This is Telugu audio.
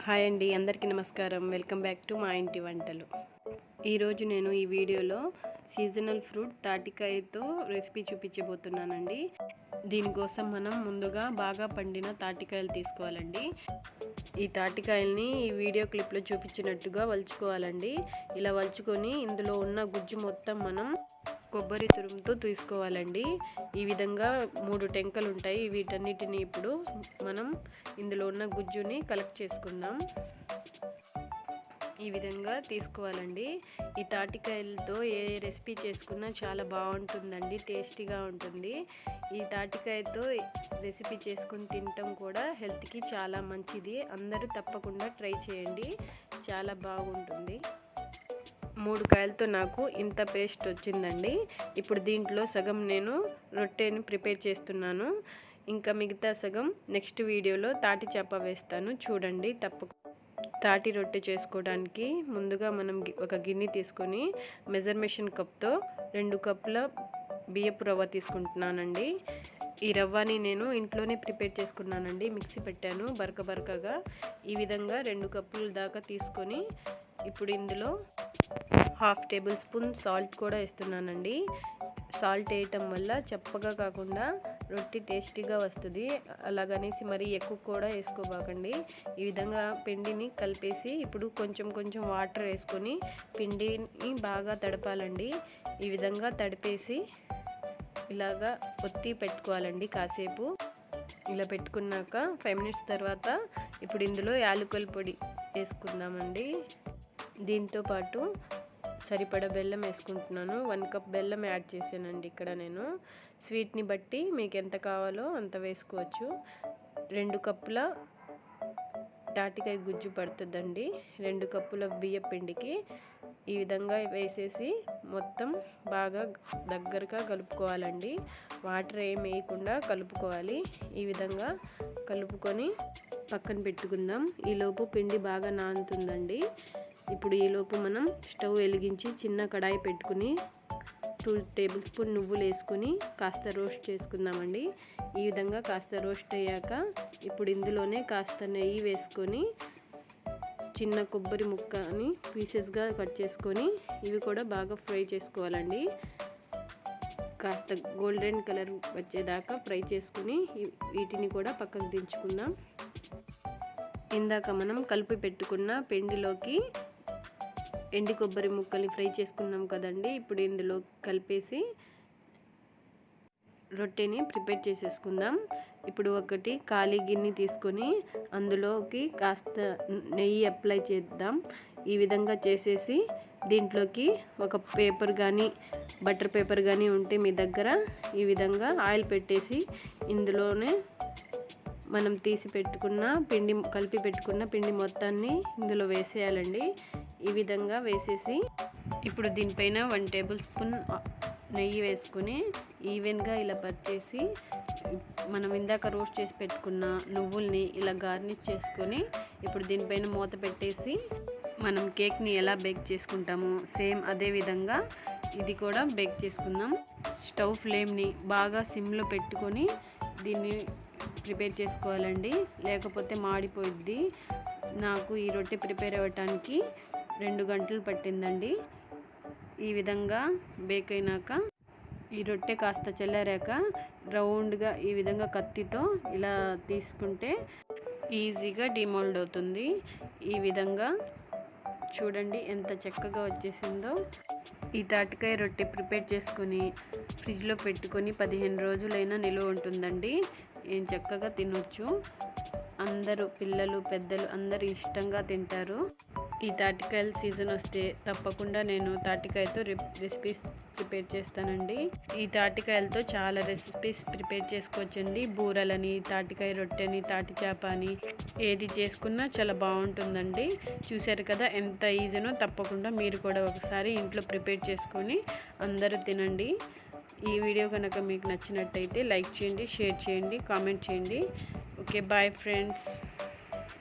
హాయ్ అండి, అందరికీ నమస్కారం. వెల్కమ్ బ్యాక్ టు మా ఇంటి వంటలు. ఈరోజు నేను ఈ వీడియోలో సీజనల్ ఫ్రూట్ తాటికాయతో రెసిపీ చూపించబోతున్నానండి. దీనికోసం మనం ముందుగా బాగా పండిన తాటికాయలు తీసుకోవాలండి. ఈ తాటికాయల్ని ఈ వీడియో క్లిప్లో చూపించినట్టుగా వలుచుకోవాలండి. ఇలా వలుచుకొని ఇందులో ఉన్న గుజ్జు మొత్తం మనం కొబ్బరి తురుముతో తీసుకోవాలండి. ఈ విధంగా 3 టెంకలు ఉంటాయి. వీటన్నిటిని ఇప్పుడు మనం ఇందులో ఉన్న గుజ్జుని కలెక్ట్ చేసుకుందాం. ఈ విధంగా తీసుకోవాలండి. ఈ తాటికాయలతో ఏ రెసిపీ చేసుకున్నా చాలా బాగుంటుందండి, టేస్టీగా ఉంటుంది. ఈ తాటికాయతో రెసిపీ చేసుకుని తినటం కూడా హెల్త్కి చాలా మంచిది. అందరూ తప్పకుండా ట్రై చేయండి, చాలా బాగుంటుంది. 3 కాయలతో నాకు ఇంత పేస్ట్ వచ్చిందండి. ఇప్పుడు దీంట్లో సగం నేను రొట్టెని ప్రిపేర్ చేస్తున్నాను. ఇంకా మిగతా సగం నెక్స్ట్ వీడియోలో తాటి చేప వేస్తాను, చూడండి తప్పకుండా. తాటి రొట్టె చేసుకోవడానికి ముందుగా మనం ఒక గిన్నె తీసుకొని మెజర్మేషన్ కప్తో 2 కప్పుల బియ్యపు రవ్వ తీసుకుంటున్నానండి. ఈ రవ్వని నేను ఇంట్లోనే ప్రిపేర్ చేసుకున్నానండి. మిక్సీ పెట్టాను బరకగా. ఈ విధంగా 2 కప్పుల దాకా తీసుకొని ఇప్పుడు ఇందులో 1/2 టేబుల్ స్పూన్ సాల్ట్ కూడా వేస్తున్నానండి. సాల్ట్ వేయటం వల్ల చప్పగా కాకుండా రొట్టె టేస్టీగా వస్తుంది. అలాగనేసి మరీ ఎక్కువ కూడా వేసుకోబాకండి. ఈ విధంగా పిండిని కలిపేసి ఇప్పుడు కొంచెం వాటర్ వేసుకొని పిండిని బాగా తడపాలండి. ఈ విధంగా తడిపేసి ఇలాగా ఒత్తి పెట్టుకోవాలండి కాసేపు. ఇలా పెట్టుకున్నాక 5 మినిట్స్ తర్వాత ఇప్పుడు ఇందులో యాలకుల పొడి వేసుకుందామండి. దీంతో పాటు సరిపడా బెల్లం వేసుకుంటున్నాను. 1 కప్ బెల్లం యాడ్ చేశానండి ఇక్కడ నేను. స్వీట్ని బట్టి మీకు ఎంత కావాలో అంత వేసుకోవచ్చు. 2 కప్పుల తాటికాయ గుజ్జు పడుతుందండి 2 కప్పుల బియ్య పిండికి. ఈ విధంగా వేసేసి మొత్తం బాగా దగ్గరగా కలుపుకోవాలండి. వాటర్ ఏం వేయకుండా కలుపుకోవాలి. ఈ విధంగా కలుపుకొని పక్కన పెట్టుకుందాం. ఈలోపు పిండి బాగా నానుతుందండి. ఇప్పుడు ఈలోపు మనం స్టవ్ వెలిగించి చిన్న కడాయి పెట్టుకుని 2 టేబుల్ స్పూన్ నువ్వులు వేసుకొని కాస్త రోస్ట్ చేసుకుందామండి. ఈ విధంగా కాస్త రోస్ట్ అయ్యాక ఇప్పుడు ఇందులోనే కాస్త నెయ్యి వేసుకొని చిన్న కొబ్బరి ముక్కని పీసెస్గా కట్ చేసుకొని ఇవి కూడా బాగా ఫ్రై చేసుకోవాలండి. కాస్త గోల్డెన్ కలర్ వచ్చేదాకా ఫ్రై చేసుకుని వీటిని కూడా పక్కకు దించుకుందాం. ఇందాక మనం కలిపి పెట్టుకున్న పిండిలోకి ఎండి కొబ్బరి ముక్కల్ని ఫ్రై చేసుకున్నాం కదండి. ఇప్పుడు ఇందులో కలిపేసి రొట్టెని ప్రిపేర్ చేసేసుకుందాం. ఇప్పుడు ఒకటి ఖాళీ గిన్నె తీసుకొని అందులోకి కాస్త నెయ్యి అప్లై చేద్దాం. ఈ విధంగా చేసేసి దీంట్లోకి ఒక పేపర్ కానీ బటర్ పేపర్ కానీ ఉంటే మీ దగ్గర ఈ విధంగా ఆయిల్ పెట్టేసి ఇందులోనే మనం తీసి పెట్టుకున్న పిండి కలిపి పెట్టుకున్న పిండి మొత్తాన్ని ఇందులో వేసేయాలండి. ఈ విధంగా వేసేసి ఇప్పుడు దీనిపైన 1 టేబుల్ స్పూన్ నెయ్యి వేసుకొని ఈవెన్గా ఇలా పట్టేసి మనం ఇందాక రోస్ట్ చేసి పెట్టుకున్న నువ్వుల్ని ఇలా గార్నిష్ చేసుకొని ఇప్పుడు దీనిపైన మూత పెట్టేసి మనం కేక్ని ఎలా బేక్ చేసుకుంటామో సేమ్ అదే విధంగా ఇది కూడా బేక్ చేసుకుందాం. స్టవ్ ఫ్లేమ్ని బాగా సిమ్లో పెట్టుకొని దీన్ని ప్రిపేర్ చేసుకోవాలండి, లేకపోతే మాడిపోయిద్ది. నాకు ఈ రొట్టె ప్రిపేర్ అవ్వటానికి 2 గంటలు పట్టిందండి. ఈ విధంగా బేక్ అయినాక ఈ రొట్టె కాస్త చల్లారాక రౌండ్గా ఈ విధంగా కత్తితో ఇలా తీసుకుంటే ఈజీగా డిమోల్డ్ అవుతుంది. ఈ విధంగా చూడండి ఎంత చక్కగా వచ్చేసిందో. ఈ తాటికాయ రొట్టె ప్రిపేర్ చేసుకొని ఫ్రిడ్జ్లో పెట్టుకొని 15 రోజులైనా నిలువ ఉంటుందండి. ఏం చక్కగా తినొచ్చు. అందరూ పిల్లలు పెద్దలు అందరూ ఇష్టంగా తింటారు. ఈ తాటికాయల సీజన్ వస్తే తప్పకుండా నేను తాటికాయతో రెసిపీస్ ప్రిపేర్ చేస్తానండి. ఈ తాటికాయలతో చాలా రెసిపీస్ ప్రిపేర్ చేసుకోవచ్చండి. బూరలని, తాటికాయ రొట్టెని, తాటి చేప అని ఏది చేసుకున్నా చాలా బాగుంటుందండి. చూశారు కదా ఎంత ఈజీనో. తప్పకుండా మీరు కూడా ఒకసారి ఇంట్లో ప్రిపేర్ చేసుకొని అందరూ తినండి. ఈ వీడియో కనుక మీకు నచ్చినట్టయితే లైక్ చేయండి, షేర్ చేయండి, కామెంట్ చేయండి. Okay, bye friends.